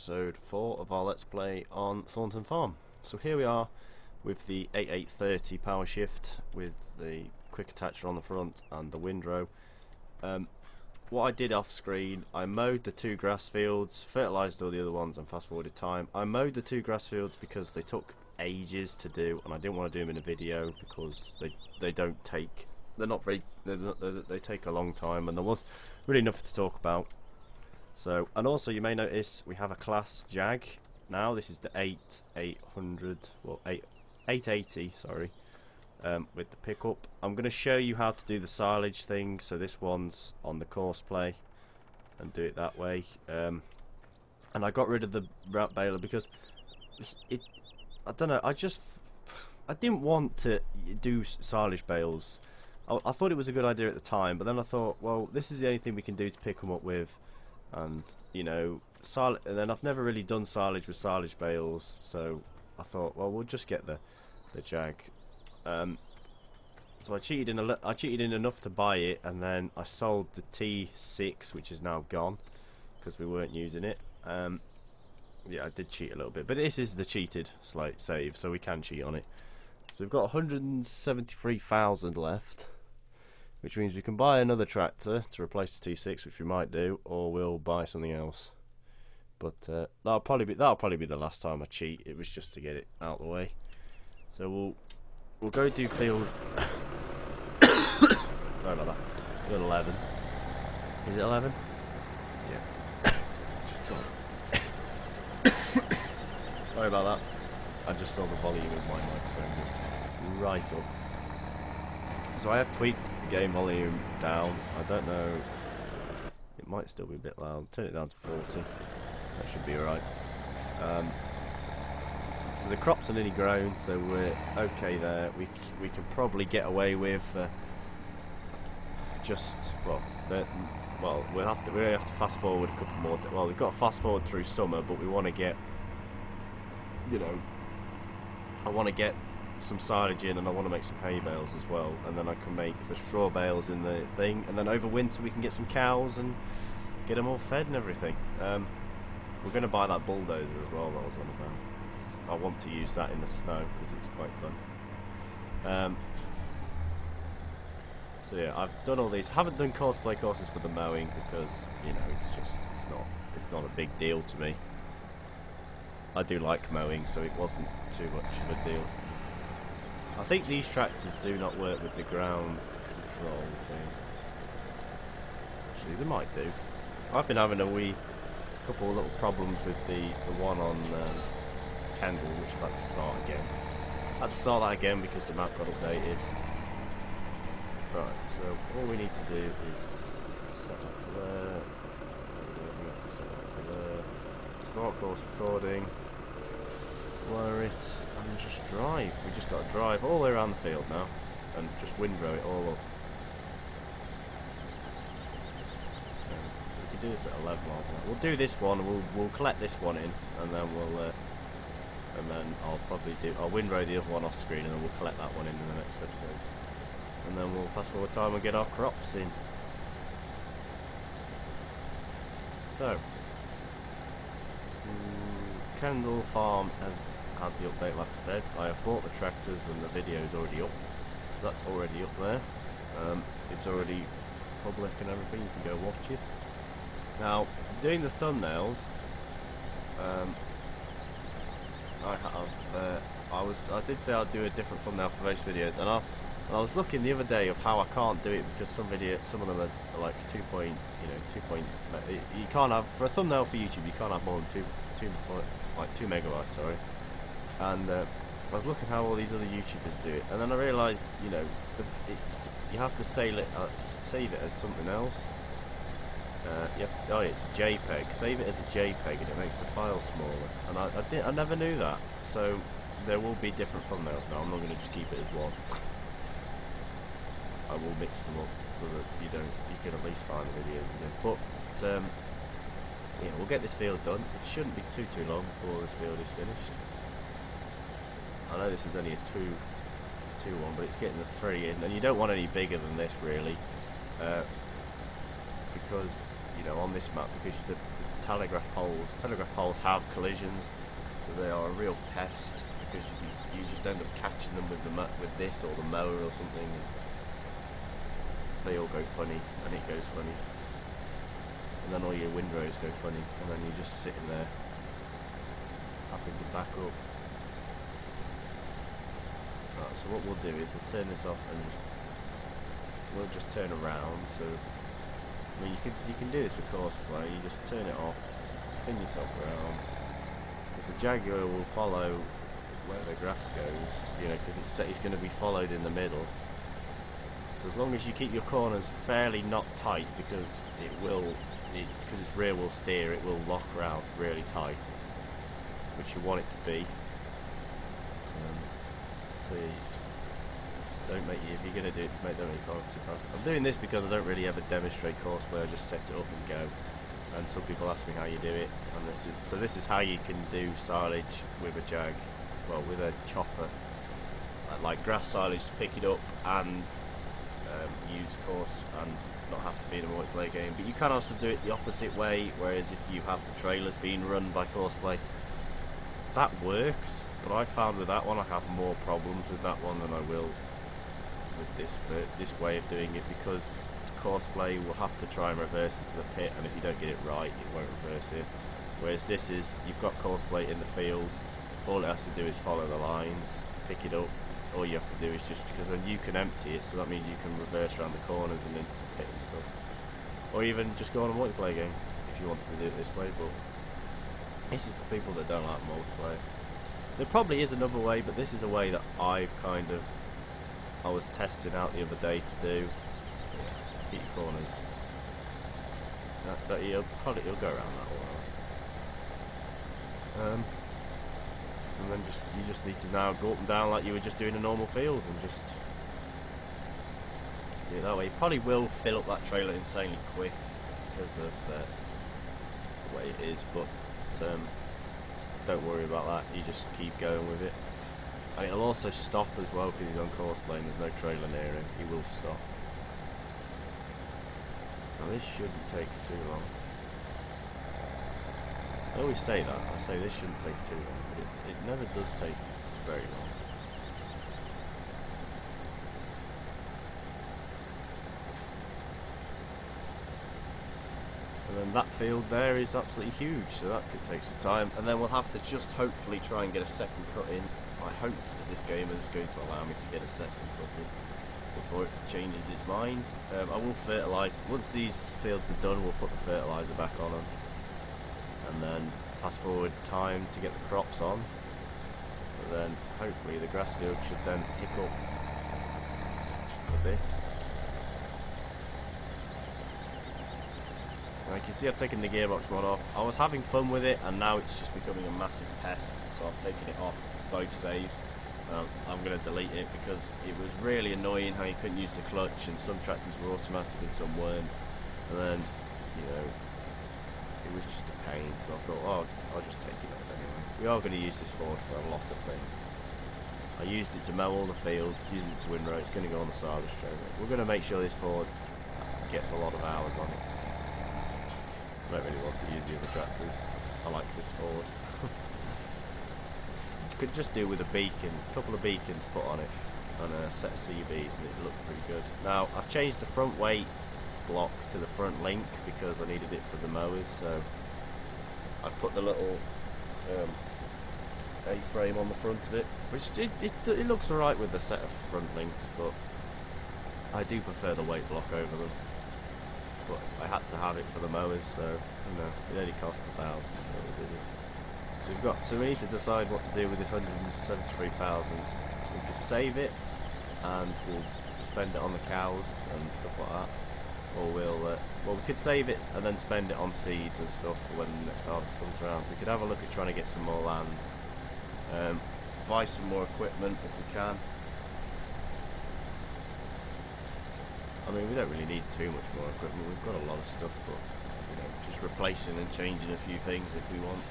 episode 4 of our Let's Play on Thornton Farm. So here we are with the 8830 power shift with the quick attacher on the front and the windrow. What I did off screen, I mowed the 2 grass fields, fertilised all the other ones and fast forwarded time. I mowed the 2 grass fields because they took ages to do and I didn't want to do them in a video because they don't take, they take a long time and there was really nothing to talk about. So, and also you may notice we have a class Jag now. This is the 880, sorry, with the pickup. I'm going to show you how to do the silage thing. So this one's on the course play and do it that way. And I got rid of the rat baler because I don't know, I didn't want to do silage bales. I thought it was a good idea at the time, but then I thought, well, this is the only thing we can do to pick them up with. And you know, and then I've never really done silage with silage bales, so I thought, well, we'll just get the Jag. So I cheated in enough to buy it, and then I sold the T6, which is now gone because we weren't using it. Yeah, I did cheat a little bit, but this is the cheated save, so we can cheat on it. So we've got 173,000 left, which means we can buy another tractor to replace the T6, which we might do, or we'll buy something else. But that'll probably be the last time I cheat. It was just to get it out of the way. So we'll go do field. Sorry about that. Field 11. Is it 11? Yeah. Sorry about that. I just saw the volume of my microphone right up. So I have tweaked the game volume down. I don't know. It might still be a bit loud. Turn it down to 40. That should be alright. So the crops are nearly grown, so we're okay there. We can probably get away with we have to fast forward a couple more. Well, we've got to fast forward through summer, but we want to get, you know, I want to get some silage in, and I want to make some hay bales as well, and then I can make the straw bales in the thing, and then over winter we can get some cows and get them all fed and everything. We're going to buy that bulldozer as well that I was on about. I want to use that in the snow because it's quite fun. So yeah, I've done all these. Haven't done cosplay courses for the mowing because, you know, it's not a big deal to me. I do like mowing, so it wasn't too much of a deal. I think these tractors do not work with the ground control thing. Actually, they might do. I've been having a couple of little problems with the one on Kendall, which I've had to start again. I had to start that again because the map got updated. Right, so all we need to do is set that to there. We have to set that to there. Start course recording. Lower it and just drive. We just got to drive all the way around the field now and just windrow it all up. So we can do this at 11 miles an hour. We'll do this one. We'll collect this one in, and then I'll windrow the other one off screen, and then we'll collect that one in the next episode. And then we'll fast forward time and get our crops in. So, Kendall Farm has had the update, like I said. I have bought the tractors and the video is already up. So that's already up there. It's already public and everything, you can go watch it. Now, doing the thumbnails, I did say I'd do a different thumbnail for most videos, and I was looking the other day of how I can't do it because some of them are like 2 can't have, for a thumbnail for YouTube, you can't have more than 2 megabytes, sorry. And I was looking how all these other YouTubers do it, and then I realised, you know, you have to save it as something else. It's a JPEG. Save it as a JPEG, and it makes the file smaller. And I never knew that. So there will be different thumbnails now. I'm not going to just keep it as one. I will mix them up so that you can at least find the videos again. But yeah, we'll get this field done. It shouldn't be too long before this field is finished. I know this is only a 2-1, but it's getting the 3 in, and you don't want any bigger than this really, because you know, on this map, because the telegraph poles have collisions, so they are a real pest, because you just end up catching them with this or the mower or something, and they all go funny, and it goes funny, and then all your windrows go funny, and then you're just sitting there having to back up. Right, so what we'll do is we'll turn this off and we'll just turn around. So I mean, you can do this with Courseplay. You just turn it off, spin yourself around, because the Jaguar will follow where the grass goes, you know, because it's going to be followed in the middle. So as long as you keep your corners fairly not tight, because because its rear wheel steer, it will lock around really tight, which you want it to be. So you just don't make if you're going to do it, don't make corners too fast. I'm doing this because I don't really ever demonstrate Courseplay. I just set it up and go. And some people ask me how you do it, and this is how you can do silage with a Jag, well, with a chopper, like grass silage, to pick it up and use course and not have to be in a multiplayer game. But you can also do it the opposite way, whereas if you have the trailers being run by Courseplay, that works. But I found with that one I have more problems with that one than I will with this way of doing it, because Courseplay will have to try and reverse into the pit, and if you don't get it right, it won't reverse it. Whereas this is, you've got Courseplay in the field, all it has to do is follow the lines, pick it up. All you have to do is just, because then you can empty it, so that means you can reverse around the corners and into the pit and stuff. Or even just go on a multiplayer game if you wanted to do it this way, but this is for people that don't like multiplayer. There probably is another way, but this is a way that I was testing out the other day to do. Yeah, keep your corners. He'll go around that all right. And then you just need to now go up and down like you were just doing a normal field, and just do it that way. You probably will fill up that trailer insanely quick because of the way it is, but don't worry about that. You just keep going with it. And it'll also stop as well, because he's on Courseplay and there's no trailer near him. He will stop. Now this shouldn't take too long. I always say that. I say this shouldn't take too long, but it never does take very long. And then that field there is absolutely huge, so that could take some time. And then we'll have to just hopefully try and get a second cut in. I hope that this game is going to allow me to get a second cut in before it changes its mind. I will fertilise. Once these fields are done, we'll put the fertiliser back on them. And then fast forward time to get the crops on, but then hopefully the grass field should then pick up a bit. Now you can see I've taken the gearbox mod off. I was having fun with it, and now it's just becoming a massive pest, so I've taken it off both saves. I'm going to delete it because it was really annoying how you couldn't use the clutch, and some tractors were automatic and some weren't, and then, you know, it was just a pain, so I thought, oh, I'll just take it off anyway. We are going to use this Ford for a lot of things. I used it to mow all the fields, used it to windrow. It's going to go on the silage trailer. We're going to make sure this Ford gets a lot of hours on it. I don't really want to use the other tractors. I like this Ford. You could just do with a beacon, a couple of beacons put on it, and a set of CVs, and it looked pretty good. Now, I've changed the front weight block to the front link because I needed it for the mowers, so I put the little A-frame on the front of it, which it looks alright with the set of front links, but I do prefer the weight block over them. But I had to have it for the mowers, so you know, it only cost $1,000, so we did it. So we need to decide what to do with this 173,000. We could save it and we'll spend it on the cows and stuff like that. Or well, we could save it and then spend it on seeds and stuff when the next harvest comes around. We could have a look at trying to get some more land, buy some more equipment if we can. I mean, we don't really need too much more equipment. We've got a lot of stuff, but you know, just replacing and changing a few things if we want.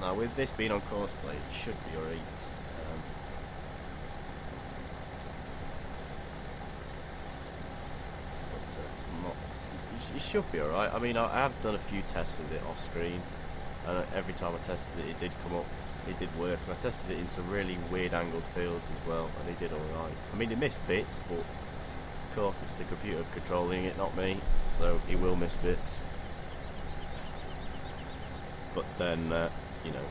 Now with this being on courseplay, it should be alright. It should be alright. I mean, I have done a few tests with it off screen, and every time I tested it, it did come up, it did work. And I tested it in some really weird angled fields as well, and it did alright. I mean, it missed bits, but of course it's the computer controlling it, not me, so it will miss bits. But then, you know,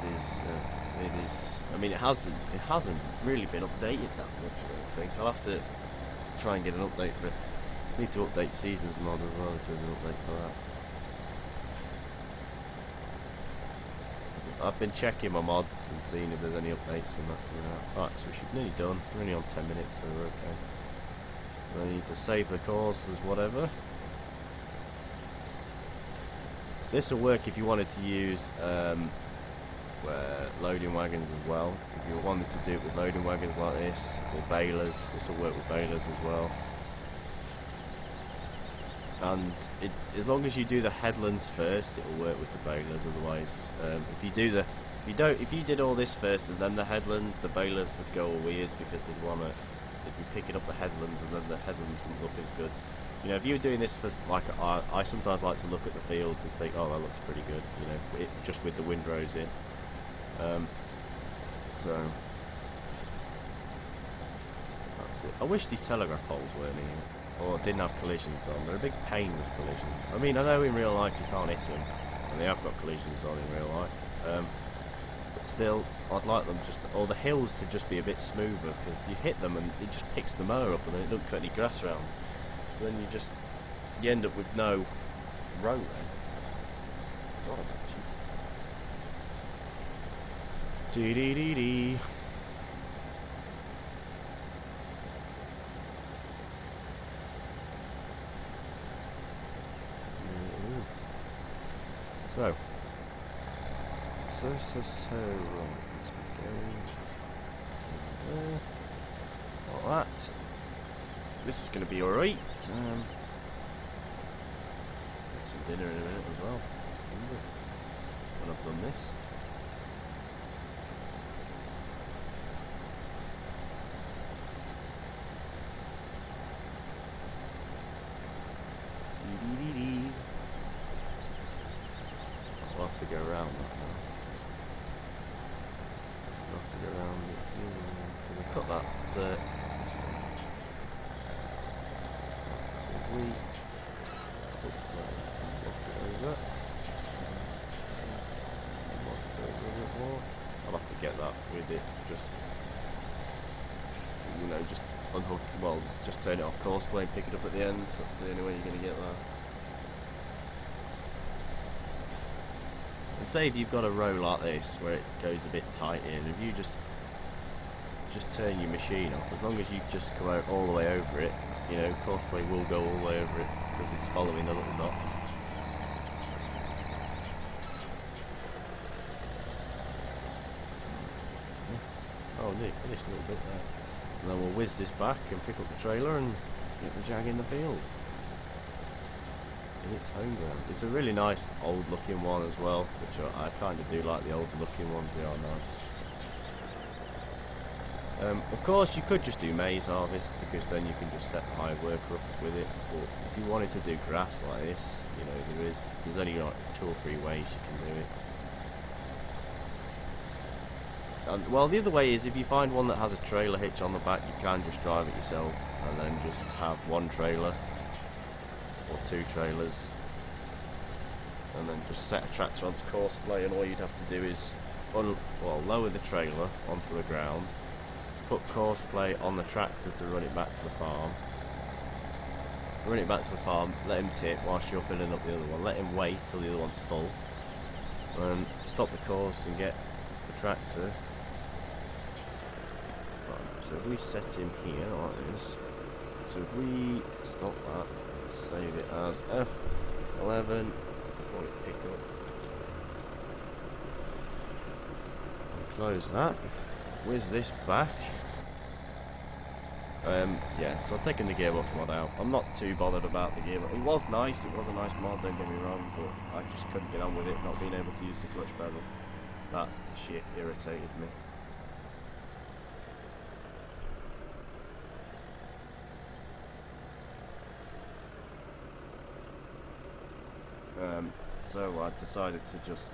it is. I mean, it hasn't really been updated that much. I don't think. I'll have to try and get an update for it. Need to update Seasons mod as well if there's an update for that. I've been checking my mods and seeing if there's any updates and that coming out. Right, so we should be nearly done. We're only on 10 minutes, so we're okay. I need to save the course as whatever. This will work if you wanted to use loading wagons as well. If you wanted to do it with loading wagons like this, or balers, this will work with balers as well. And as long as you do the headlands first, it will work with the balers. Otherwise, if you did all this first and then the headlands, the balers would go all weird because they'd be picking up the headlands, and then the headlands wouldn't look as good. You know, if you were doing this for, like, I sometimes like to look at the fields and think, oh, that looks pretty good, you know, just with the windrows in. So, that's it. I wish these telegraph poles weren't here, or didn't have collisions on. They're a big pain with collisions. I mean, I know in real life you can't hit them, and they have got collisions on in real life. But still, I'd like them or the hills to just be a bit smoother, because you hit them and it just picks the mower up and then it doesn't cut any grass around. So then you end up with no road. Dee dee dee dee. So. Let's go. Like that. This is going to be alright. Get some dinner in a minute as well. When I've done this. I'll have to go around that now. I'll have to go around it because I cut that. We block it over. Block it over a bit more. I'll have to get that with it. Just, you know, just unhook. Well, just turn it off courseplay and pick it up at the end. That's the only way you're going to get that. And say if you've got a row like this where it goes a bit tight in, if you just turn your machine off, as long as you just come out all the way over it, you know, courseplay will go all the way over it because it's following the little dots. Oh, neat, finished a little bit there. And then we'll whiz this back and pick up the trailer and get the Jag in the field. In its home ground. It's a really nice old looking one as well, which I kind of do like the older looking ones, they are nice. Of course, you could just do maize harvest because then you can just set the high worker up with it. But if you wanted to do grass like this, you know, there's only like 2 or 3 ways you can do it. And, well, the other way is if you find one that has a trailer hitch on the back, you can just drive it yourself and then just have 1 trailer or 2 trailers, and then just set a tractor onto courseplay, and all you'd have to do is lower the trailer onto the ground. Put courseplay on the tractor to run it back to the farm. Run it back to the farm, let him tip whilst you're filling up the other one. Let him wait till the other one's full. And stop the course and get the tractor. Right, so if we set him here like this. So if we stop that, save it as F11, pick up. And close that. Whiz this back. Yeah, so I've taken the gearbox mod out. I'm not too bothered about the gearbox. It was nice, it was a nice mod, don't get me wrong, but I just couldn't get on with it, not being able to use the clutch pedal. That shit irritated me. So I decided to just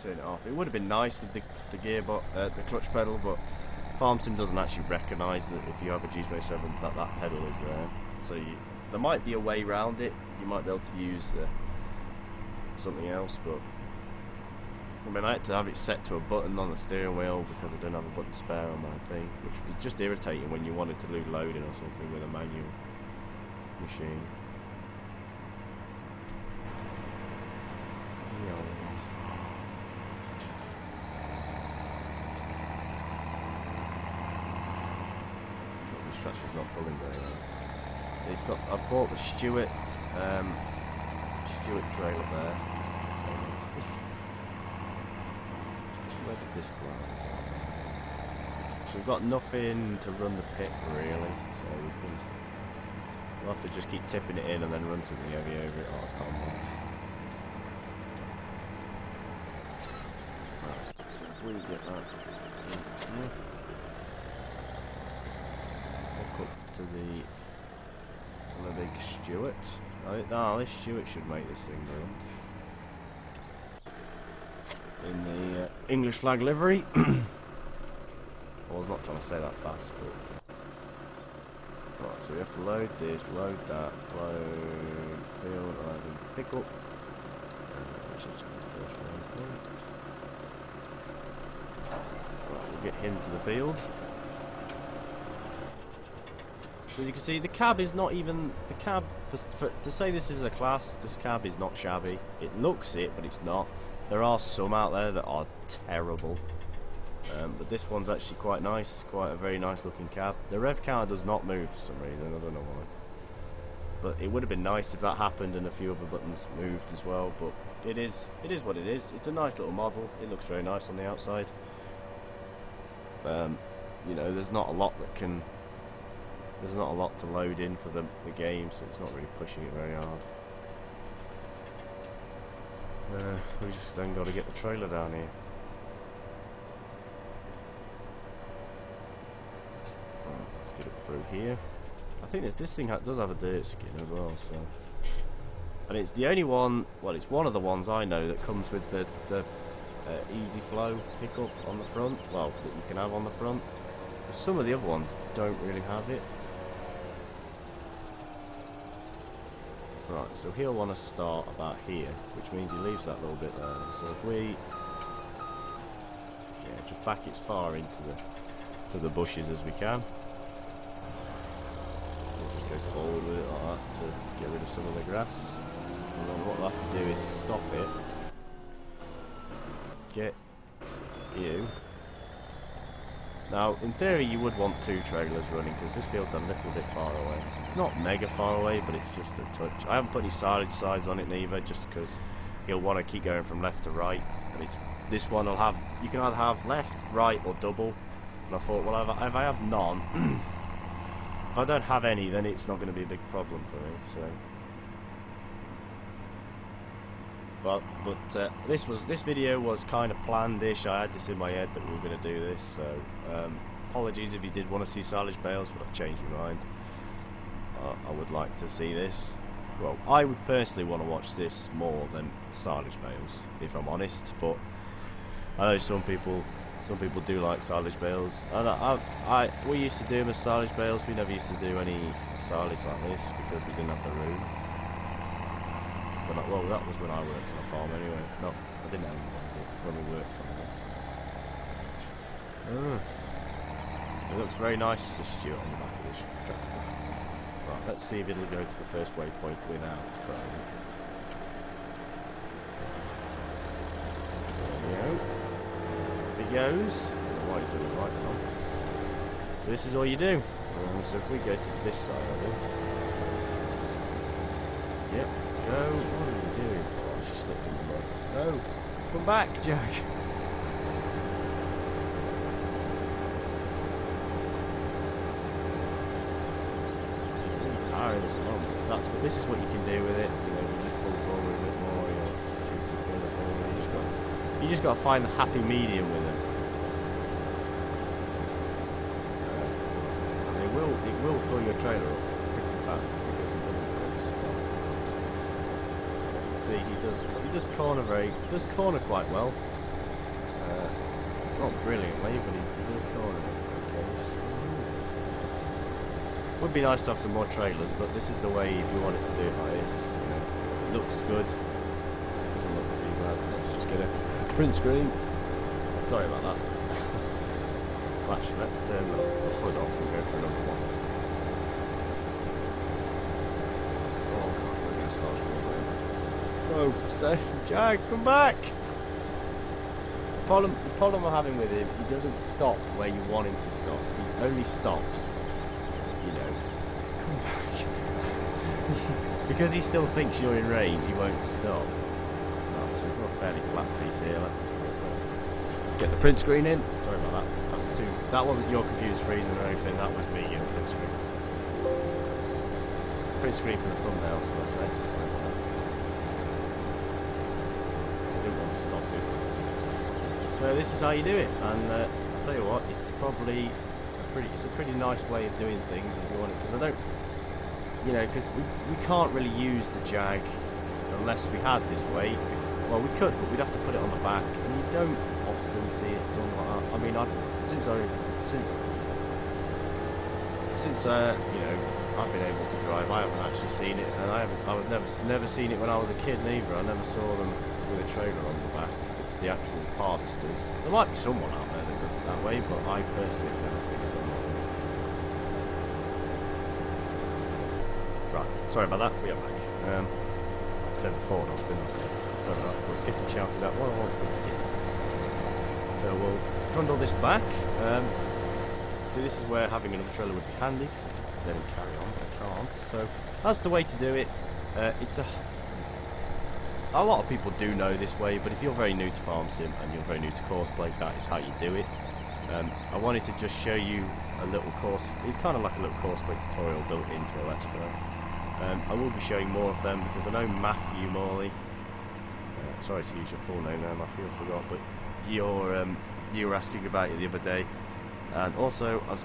turn it off. It would have been nice with the gearbox, the clutch pedal, but Farm Sim doesn't actually recognise that if you have a G27 that pedal is there. So there might be a way around it. You might be able to use something else, but I mean I had to have it set to a button on the steering wheel because I don't have a button spare on my thing, which is just irritating when you wanted to do loading or something with a manual machine. This tractor's not pulling very well. It's got. I bought the Stewart trailer there. Where did this come out? So we've got nothing to run the pit really, so we'll have to just keep tipping it in and then run something heavy over it. Oh, I can't remember. Right, so if we get that in, hook up to the big Stewart. Oh, this Stewart should make this thing run. In the English flag livery. I was not trying to say that fast, but... Right, so we have to load this, load that, load... Field, pick up. Right, we'll get him to the field. As you can see, the cab is not even... The cab, to say this is a class, this cab is not shabby. It looks it, but it's not. There are some out there that are terrible. But this one's actually quite nice, quite a very nice looking cab. The rev counter does not move for some reason, I don't know why. But it would have been nice if that happened and a few other buttons moved as well, but it is what it is. It's a nice little model, it looks very nice on the outside. You know, there's not a lot to load in for the game, so it's not really pushing it very hard. We just then got to get the trailer down here. Let's get it through here. I think this thing does have a dirt skin as well, so. And it's the only one, well, it's one of the ones I know that comes with the easy flow pickup on the front, well, that you can have on the front. Some of the other ones don't really have it. Right, so he'll want to start about here, which means he leaves that little bit there. So if we, just back as far into the bushes as we can. We'll just go forward with it like that to get rid of some of the grass. And then what we'll have to do is stop it. Get you. Now, in theory, you would want two trailers running because this field's a little bit far away. It's not mega far away, but it's just a touch. I haven't put any silage sides on it neither, just because he'll want to keep going from left to right. And this one will have, you can either have left, right, or double. And I thought, well, if I have none, if I don't have any, then it's not going to be a big problem for me. So. But this video was kind of planned-ish. I had this in my head that we were going to do this, so apologies if you did want to see silage bales, but I've changed my mind. I would like to see this. Well, I would personally want to watch this more than silage bales, if I'm honest. But I know some people do like silage bales, and we used to do them as silage bales. We never used to do any silage like this because we didn't have the room. Well, that was when I worked on a farm anyway. No, I didn't have one, but when we worked on it. It looks very nice, this Stewart on the back of this tractor. Right, let's see if it'll go to the first waypoint without crowding. There we go. If he goes, I don't know why he's got his lights on. So this is all you do. So if we go to this side of it. Yep. Go. What are you doing? Oh, she slipped in the mud. No. Come back, Jack. this along. This is what you can do with it. You know, you just pull forward a bit more, you shoot it further forward. You just got to find the happy medium with it. And it will fill your trailer up pretty fast because it doesn't really stop. See, he does corner quite well. Not brilliantly, but he does corner it. Would be nice to have some more trailers, but this is the way if you wanted to do it like this. You know, it looks good. Doesn't look too bad. Let's just get a print screen. Sorry about that. Well, actually, let's turn the hood off and go for another one. Oh god, we're going to start struggling. Oh, stay, Jag, come back! The problem we're having with him, he doesn't stop where you want him to stop. He only stops, you know, come back. Because he still thinks you're in range, he won't stop. Right, so we've got a fairly flat piece here. Let's get the print screen in. Sorry about that. That wasn't your computer's freezing or anything. That was me in the print screen. Print screen for the thumbnail, so I say. Sorry about that. I didn't want to stop it. So this is how you do it, and I'll tell you what, it's probably it's a pretty nice way of doing things if you want it, because I don't, you know, because we can't really use the Jag unless we had this way. Well, we could, but we'd have to put it on the back, and you don't often see it done like that. I mean, since you know, I've been able to drive, I haven't actually seen it, and I was never seen it when I was a kid neither. I never saw them with a trailer on the back, the actual harvesters. There might be someone out there that does it that way, but I personally have never seen it done that way. Right, sorry about that, we are back. I turned the Ford off, didn't I? I was getting shouted at. What I did. So we'll trundle this back. See, this is where having another trailer would be handy, because I could let him carry on, but I can't. So that's the way to do it. A lot of people do know this way, but if you're very new to Farm Sim and you're very new to Courseplay, that is how you do it. I wanted to just show you a little course. It's kind of like a little Courseplay tutorial built into a Let's Play. I will be showing more of them because I know Matthew Morley. Sorry to use your full name there, Matthew, I forgot, but you were asking about it the other day. And also, I'm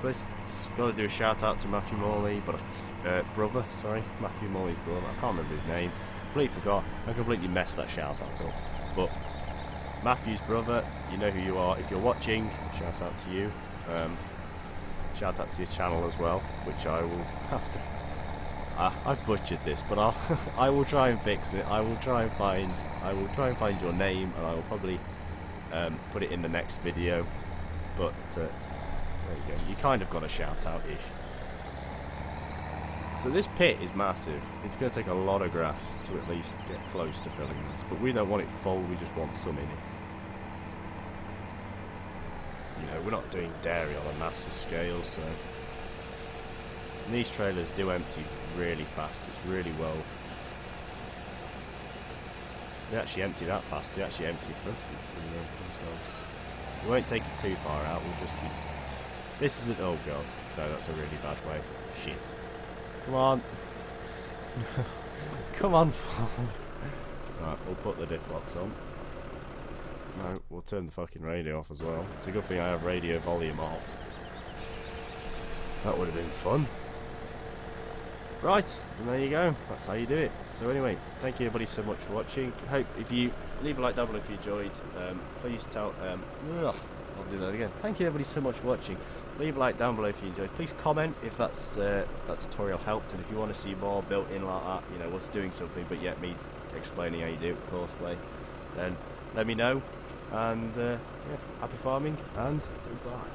got to do a shout out to Matthew Morley, but Matthew Morley's brother. I can't remember his name. Completely forgot. I completely messed that shout out up. But Matthew's brother, you know who you are. If you're watching, shout out to you. Shout out to your channel as well, which I will have to. I've butchered this, but I will try and fix it. I will try and find your name, and I will probably put it in the next video. But there you go. You kind of got a shout out-ish. So this pit is massive. It's going to take a lot of grass to at least get close to filling this, but we don't want it full. We just want some in it. You know, we're not doing dairy on a massive scale, so. And these trailers do empty really fast. It's really well. They actually empty that fast. They actually empty in front of you. So we won't take it too far out. We'll just keep. This isn't. Oh god, no, that's a really bad way. Shit. Come on. Come on, Ford. Right, we'll put the diff locks on. No, we'll turn the fucking radio off as well. It's a good thing I have radio volume off. That would have been fun. Right, and there you go. That's how you do it. So anyway, thank you everybody so much for watching. Hope if you leave a like down below if you enjoyed. Please tell. I'll do that again. Thank you everybody so much for watching. Leave a like down below if you enjoyed. Please comment if that tutorial helped, and if you want to see more built in like that, you know, us doing something but yet me explaining how you do it with Courseplay, then let me know. And yeah, happy farming and goodbye.